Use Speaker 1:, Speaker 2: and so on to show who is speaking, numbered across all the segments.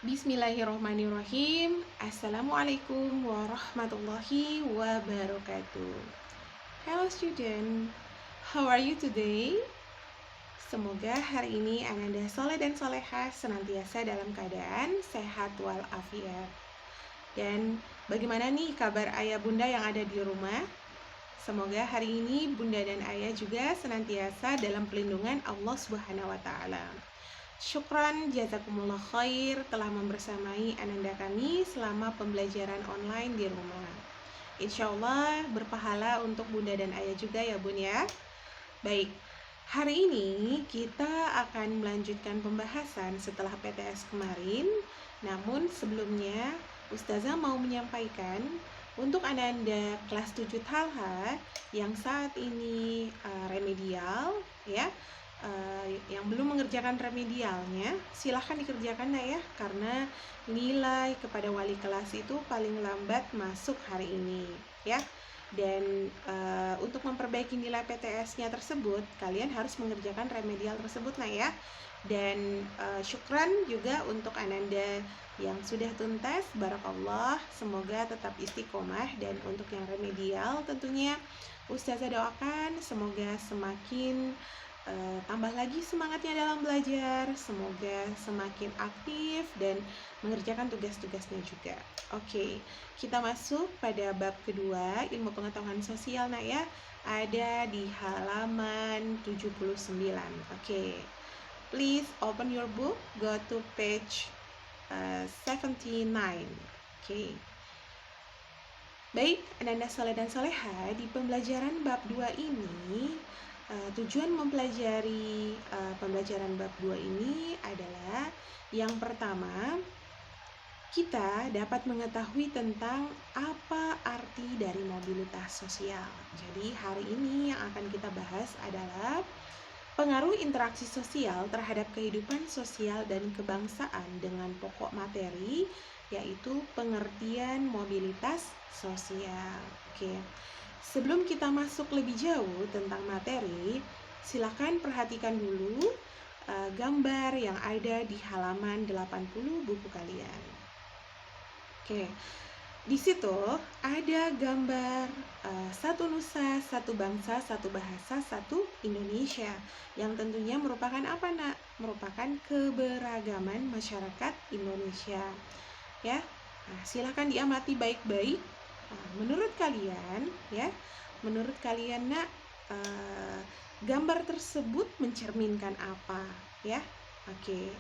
Speaker 1: Bismillahirrohmanirrohim. Assalamualaikum warahmatullahi wabarakatuh. Hello student, how are you today? Semoga hari ini Ananda soleh dan soleha senantiasa dalam keadaan sehat walafiat. Dan bagaimana nih kabar ayah bunda yang ada di rumah? Semoga hari ini bunda dan ayah juga senantiasa dalam pelindungan Allah Subhanahu wa Ta'ala. Syukran jazakumullah khair telah membersamai Ananda kami selama pembelajaran online di rumah. Insya Allah berpahala untuk bunda dan ayah juga ya bun ya. Baik, hari ini kita akan melanjutkan pembahasan setelah PTS kemarin. Namun sebelumnya Ustazah mau menyampaikan untuk Ananda kelas 7 Talha yang saat ini remedial ya, yang belum mengerjakan remedialnya silahkan dikerjakan ya, karena nilai kepada wali kelas itu paling lambat masuk hari ini ya. Dan untuk memperbaiki nilai PTS-nya tersebut kalian harus mengerjakan remedial tersebut ya. Dan syukran juga untuk Ananda yang sudah tuntas, barakallah, semoga tetap istiqomah. Dan untuk yang remedial tentunya Ustazah doakan semoga semakin tambah lagi semangatnya dalam belajar, semoga semakin aktif dan mengerjakan tugas-tugasnya juga. Oke, kita masuk pada bab kedua, ilmu pengetahuan sosial ya. Ada di halaman 79. Oke, please open your book, go to page 79. Oke. Baik, Ananda soleh dan soleha, di pembelajaran bab 2 ini tujuan mempelajari pembelajaran bab 2 ini adalah yang pertama, kita dapat mengetahui tentang apa arti dari mobilitas sosial. Jadi hari ini yang akan kita bahas adalah pengaruh interaksi sosial terhadap kehidupan sosial dan kebangsaan dengan pokok materi, yaitu pengertian mobilitas sosial. Oke. Sebelum kita masuk lebih jauh tentang materi, silakan perhatikan dulu gambar yang ada di halaman 80 buku kalian. Oke. Di situ ada gambar satu nusa, satu bangsa, satu bahasa, satu Indonesia, yang tentunya merupakan apa nak? Merupakan keberagaman masyarakat Indonesia ya. Nah, silakan diamati baik-baik. Menurut kalian ya, menurut kalian nak, gambar tersebut mencerminkan apa ya? Oke,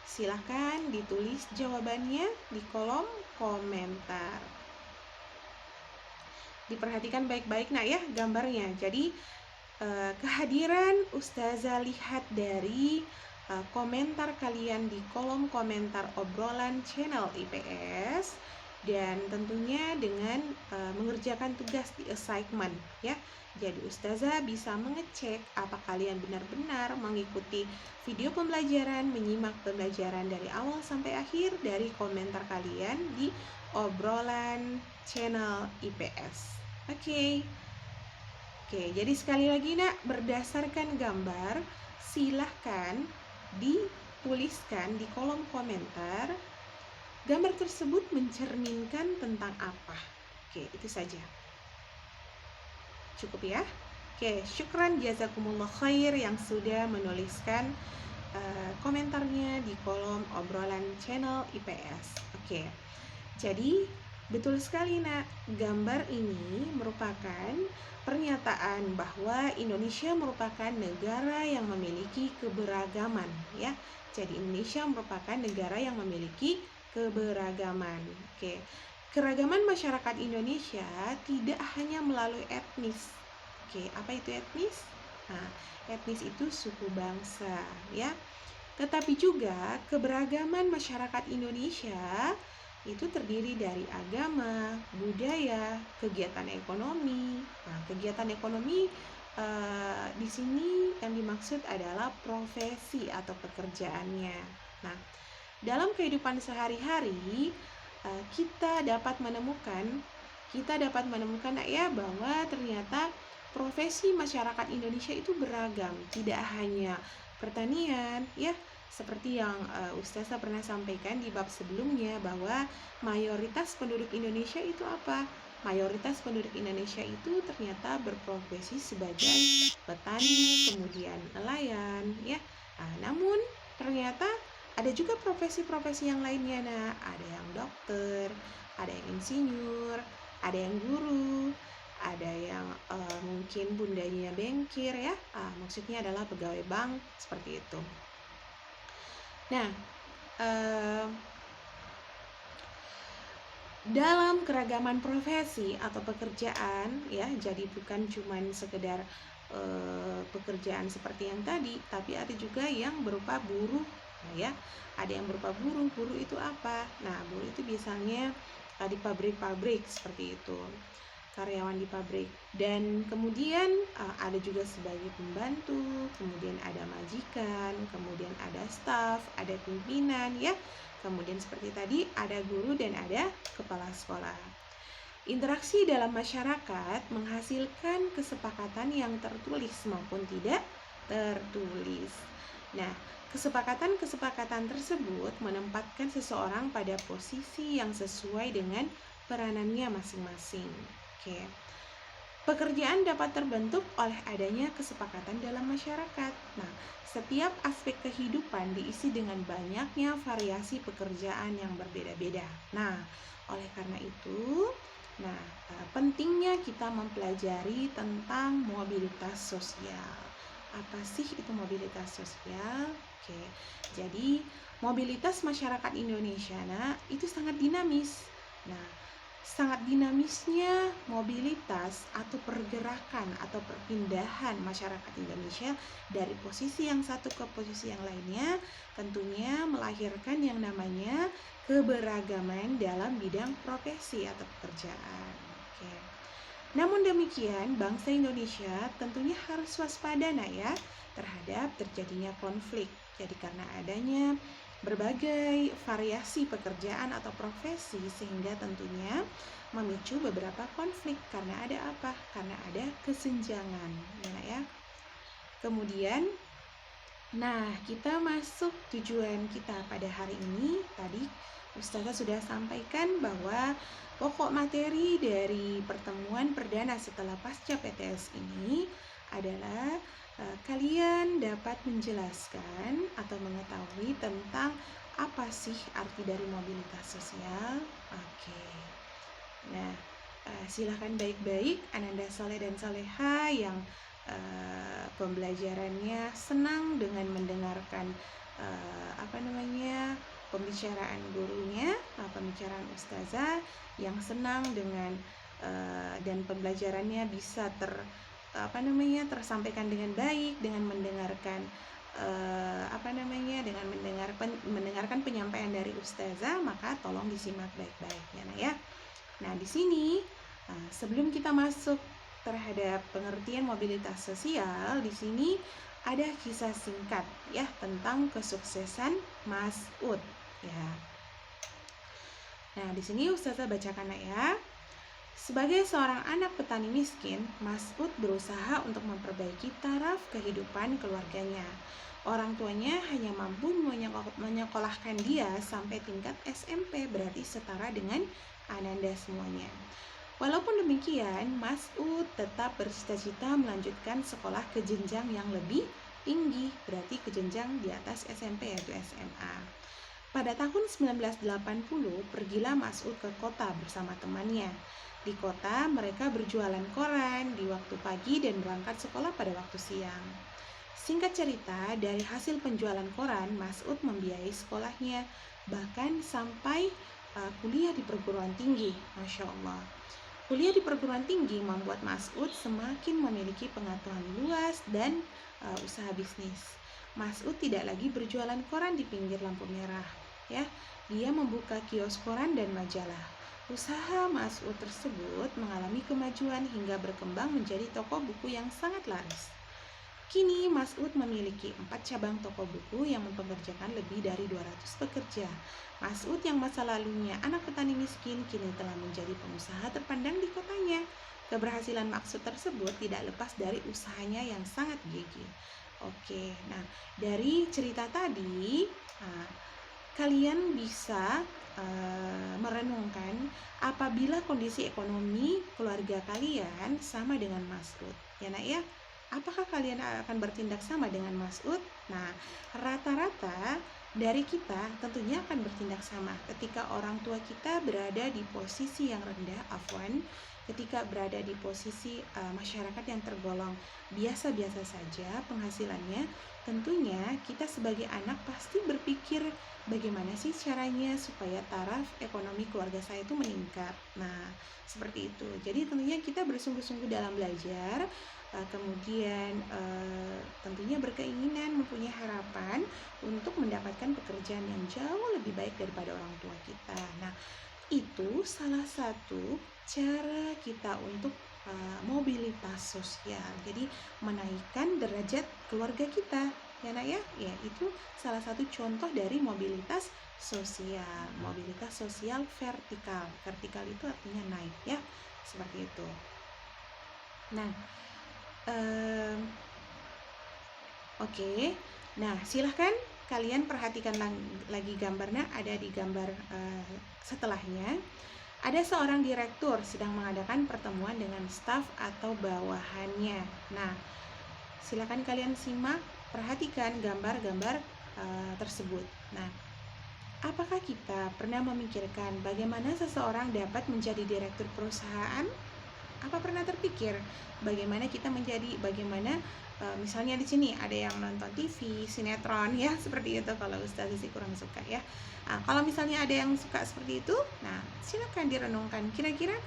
Speaker 1: silahkan ditulis jawabannya di kolom komentar. Diperhatikan baik-baik nak ya gambarnya. Jadi kehadiran Ustazah lihat dari komentar kalian di kolom komentar obrolan channel IPS, dan tentunya dengan mengerjakan tugas di assignment ya. Jadi Ustazah bisa mengecek apa kalian benar-benar mengikuti video pembelajaran, menyimak pembelajaran dari awal sampai akhir dari komentar kalian di obrolan channel IPS. Oke, jadi sekali lagi nak, berdasarkan gambar silahkan dituliskan di kolom komentar gambar tersebut mencerminkan tentang apa. Oke, itu saja. Cukup ya? Oke, syukran jazakumullah khair yang sudah menuliskan komentarnya di kolom obrolan channel IPS. Oke, jadi betul sekali nak, gambar ini merupakan pernyataan bahwa Indonesia merupakan negara yang memiliki keberagaman ya. Jadi Indonesia merupakan negara yang memiliki keberagaman. Oke. Keragaman masyarakat Indonesia tidak hanya melalui etnis. Oke, apa itu etnis? Nah, etnis itu suku bangsa ya. Tetapi juga keberagaman masyarakat Indonesia itu terdiri dari agama, budaya, kegiatan ekonomi. Nah, kegiatan ekonomi di sini yang dimaksud adalah profesi atau pekerjaannya. Nah, dalam kehidupan sehari-hari kita dapat menemukan ya bahwa ternyata profesi masyarakat Indonesia itu beragam, tidak hanya pertanian ya, Seperti yang Ustazah pernah sampaikan di bab sebelumnya, bahwa mayoritas penduduk Indonesia itu apa? Mayoritas penduduk Indonesia itu ternyata berprofesi sebagai petani, kemudian nelayan, ya. Namun ternyata ada juga profesi-profesi yang lainnya. Nah, ada yang dokter, ada yang insinyur, ada yang guru, ada yang mungkin bundanya bankir, ya. Maksudnya adalah pegawai bank, seperti itu. Nah, dalam keragaman profesi atau pekerjaan, ya, jadi bukan cuman sekedar pekerjaan seperti yang tadi, tapi ada juga yang berupa buruh. Nah, ya, ada yang berupa buruh. Buruh itu apa? Nah, buruh itu biasanya di pabrik-pabrik, seperti itu, karyawan di pabrik. Dan kemudian ada juga sebagai pembantu, kemudian ada majikan, kemudian ada staf, ada pimpinan, ya. Kemudian seperti tadi ada guru dan ada kepala sekolah. Interaksi dalam masyarakat menghasilkan kesepakatan yang tertulis maupun tidak tertulis. Nah, kesepakatan-kesepakatan tersebut menempatkan seseorang pada posisi yang sesuai dengan peranannya masing-masing. Oke. Pekerjaan dapat terbentuk oleh adanya kesepakatan dalam masyarakat. Nah, setiap aspek kehidupan diisi dengan banyaknya variasi pekerjaan yang berbeda-beda. Nah, oleh karena itu, pentingnya kita mempelajari tentang mobilitas sosial. Apa sih itu mobilitas sosial? Oke, jadi mobilitas masyarakat Indonesia, itu sangat dinamis. Nah, sangat dinamisnya mobilitas atau pergerakan atau perpindahan masyarakat Indonesia dari posisi yang satu ke posisi yang lainnya tentunya melahirkan yang namanya keberagaman dalam bidang profesi atau pekerjaan. Oke. Namun demikian, bangsa Indonesia tentunya harus waspada ya terhadap terjadinya konflik. Jadi karena adanya berbagai variasi pekerjaan atau profesi sehingga tentunya memicu beberapa konflik. Karena ada apa? Karena ada kesenjangan, ya. Kemudian kita masuk tujuan kita pada hari ini. Tadi Ustazah sudah sampaikan bahwa pokok materi dari pertemuan perdana setelah pasca PTS ini adalah kalian dapat menjelaskan atau mengetahui tentang apa sih arti dari mobilitas sosial. Oke. Nah, silahkan baik-baik Ananda Soleh dan Soleha yang pembelajarannya senang dengan mendengarkan pembicaraan gurunya, pembicaraan ustazah, yang senang dengan dan pembelajarannya bisa tersampaikan dengan baik dengan mendengarkan mendengarkan penyampaian dari ustazah, maka tolong disimak baik-baik ya. Nah, di sini sebelum kita masuk terhadap pengertian mobilitas sosial, di sini ada kisah singkat ya tentang kesuksesan Mas'ud ya. Nah, di sini Ustazah bacakan ya. Sebagai seorang anak petani miskin, Mas'ud berusaha untuk memperbaiki taraf kehidupan keluarganya. Orang tuanya hanya mampu menyekolahkan dia sampai tingkat SMP, berarti setara dengan Ananda semuanya. Walaupun demikian, Mas'ud tetap bercita-cita melanjutkan sekolah ke jenjang yang lebih tinggi, berarti ke jenjang di atas SMP yaitu SMA. Pada tahun 1980, pergilah Mas'ud ke kota bersama temannya. Di kota, mereka berjualan koran di waktu pagi dan berangkat sekolah pada waktu siang. Singkat cerita, dari hasil penjualan koran, Mas'ud membiayai sekolahnya, bahkan sampai kuliah di perguruan tinggi. Masya Allah. Kuliah di perguruan tinggi membuat Mas'ud semakin memiliki pengetahuan luas dan usaha bisnis. Mas'ud tidak lagi berjualan koran di pinggir lampu merah, ya. Dia membuka kios koran dan majalah. Usaha Mas'ud tersebut mengalami kemajuan hingga berkembang menjadi toko buku yang sangat laris. Kini Mas'ud memiliki 4 cabang toko buku yang mempekerjakan lebih dari 200 pekerja. Mas'ud yang masa lalunya anak petani miskin kini telah menjadi pengusaha terpandang di kotanya. Keberhasilan Mas'ud tersebut tidak lepas dari usahanya yang sangat gigih. Oke, nah dari cerita tadi, nah, kalian bisa merenungkan apabila kondisi ekonomi keluarga kalian sama dengan Mas'ud, ya nak ya. Apakah kalian akan bertindak sama dengan Mas'ud? Nah, rata-rata dari kita tentunya akan bertindak sama ketika orang tua kita berada di posisi yang rendah, afwan, ketika berada di posisi masyarakat yang tergolong biasa-biasa saja penghasilannya. Tentunya kita sebagai anak pasti berpikir bagaimana sih caranya supaya taraf ekonomi keluarga saya itu meningkat. Nah, seperti itu. Jadi tentunya kita bersungguh-sungguh dalam belajar, kemudian tentunya berkeinginan, mempunyai harapan untuk mendapatkan pekerjaan yang jauh lebih baik daripada orang tua kita. Nah, itu salah satu cara kita untuk mobilitas sosial. Jadi menaikkan derajat keluarga kita, ya nak ya. Ya, itu salah satu contoh dari mobilitas sosial. Mobilitas sosial vertikal. Vertikal itu artinya naik ya, seperti itu. Nah, oke. Nah, silahkan kalian perhatikan lagi gambarnya, ada di gambar setelahnya. Ada seorang direktur sedang mengadakan pertemuan dengan staf atau bawahannya. Nah, silakan kalian simak, perhatikan gambar-gambar tersebut. Nah, apakah kita pernah memikirkan bagaimana seseorang dapat menjadi direktur perusahaan? Apa pernah terpikir bagaimana kita menjadi, bagaimana misalnya di sini ada yang nonton TV, sinetron ya, seperti itu. Kalau Ustazah sih kurang suka ya. Kalau misalnya ada yang suka seperti itu, nah silakan direnungkan kira-kira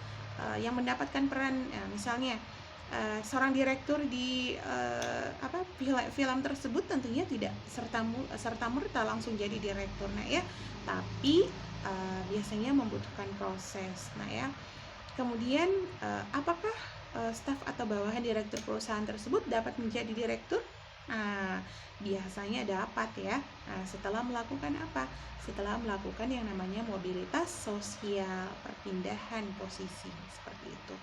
Speaker 1: yang mendapatkan peran misalnya seorang direktur di film tersebut tentunya tidak serta merta langsung jadi direktur, nah ya, tapi biasanya membutuhkan proses. Nah ya, kemudian apakah staf atau bawahan direktur perusahaan tersebut dapat menjadi direktur? Nah, biasanya dapat ya. Nah, setelah melakukan apa? Setelah melakukan yang namanya mobilitas sosial, perpindahan posisi, seperti itu.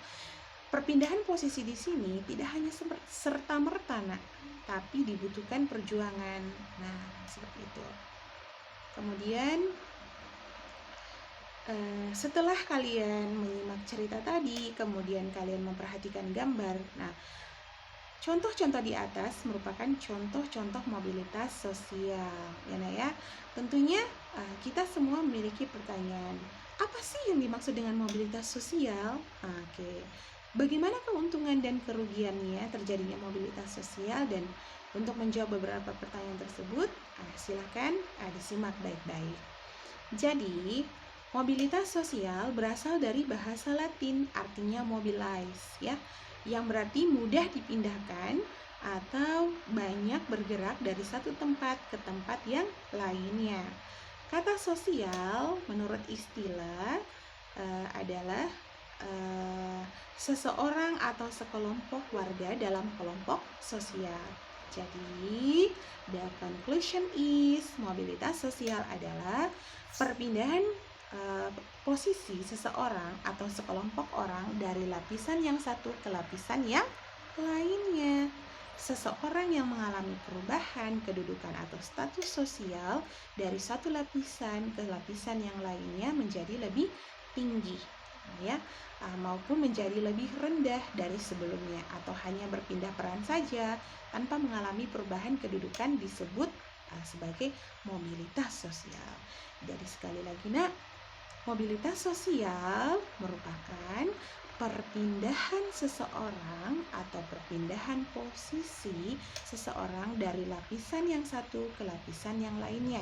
Speaker 1: Perpindahan posisi di sini tidak hanya serta-merta, nak, tapi dibutuhkan perjuangan. Nah, seperti itu. Kemudian setelah kalian menyimak cerita tadi, kemudian kalian memperhatikan gambar. Nah, contoh-contoh di atas merupakan contoh-contoh mobilitas sosial, ya nah ya. Tentunya kita semua memiliki pertanyaan, apa sih yang dimaksud dengan mobilitas sosial? Oke. Bagaimana keuntungan dan kerugiannya terjadinya mobilitas sosial? Dan untuk menjawab beberapa pertanyaan tersebut, silakan disimak baik-baik. Jadi, mobilitas sosial berasal dari bahasa Latin, artinya mobilize, ya, yang berarti mudah dipindahkan atau banyak bergerak dari satu tempat ke tempat yang lainnya. Kata sosial menurut istilah adalah seseorang atau sekelompok warga dalam kelompok sosial. Jadi, the conclusion is mobilitas sosial adalah perpindahan posisi seseorang atau sekelompok orang dari lapisan yang satu ke lapisan yang lainnya. Seseorang yang mengalami perubahan kedudukan atau status sosial dari satu lapisan ke lapisan yang lainnya menjadi lebih tinggi, ya, maupun menjadi lebih rendah dari sebelumnya, atau hanya berpindah peran saja tanpa mengalami perubahan kedudukan disebut sebagai mobilitas sosial. Jadi sekali lagi, nak, mobilitas sosial merupakan perpindahan seseorang atau perpindahan posisi seseorang dari lapisan yang satu ke lapisan yang lainnya.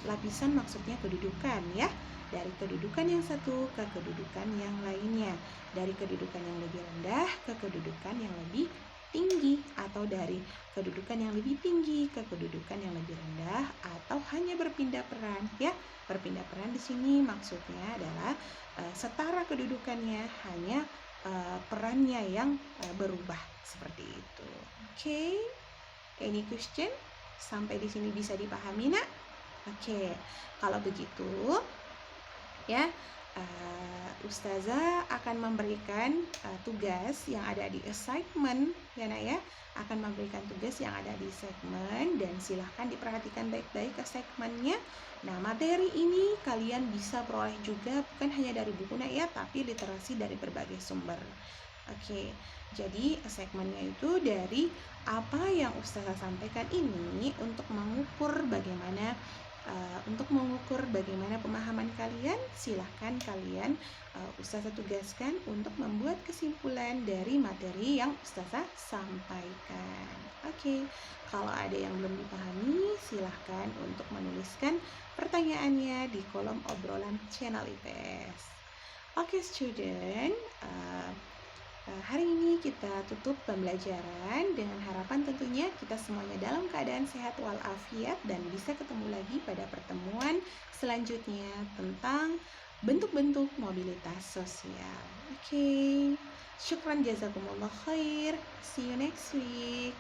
Speaker 1: Lapisan maksudnya kedudukan, ya. Dari kedudukan yang satu ke kedudukan yang lainnya. Dari kedudukan yang lebih rendah ke kedudukan yang lebih tinggi, atau dari kedudukan yang lebih tinggi ke kedudukan yang lebih rendah, atau hanya berpindah peran, ya. Berpindah peran di sini maksudnya adalah setara kedudukannya, hanya perannya yang berubah, seperti itu. Oke, any question? Sampai di sini bisa dipahami, nak? Oke, kalau begitu, ya, Ustazah akan memberikan tugas yang ada di assignment ya nak ya, akan memberikan tugas yang ada di segmen, dan silahkan diperhatikan baik-baik assignmentnya. Nah, materi ini kalian bisa peroleh juga bukan hanya dari buku nak ya, tapi literasi dari berbagai sumber. Oke, jadi segmennya itu dari apa yang Ustazah sampaikan ini untuk mengukur bagaimana pemahaman kalian. Silahkan kalian Ustazah tugaskan untuk membuat kesimpulan dari materi yang Ustazah sampaikan. Oke, kalau ada yang belum dipahami, silahkan untuk menuliskan pertanyaannya di kolom obrolan channel IPS. Oke, student, hari ini kita tutup pembelajaran dengan harapan tentunya kita semuanya dalam keadaan sehat walafiat dan bisa ketemu lagi pada pertemuan selanjutnya tentang bentuk-bentuk mobilitas sosial. Oke, syukran jazakumullah khair. See you next week.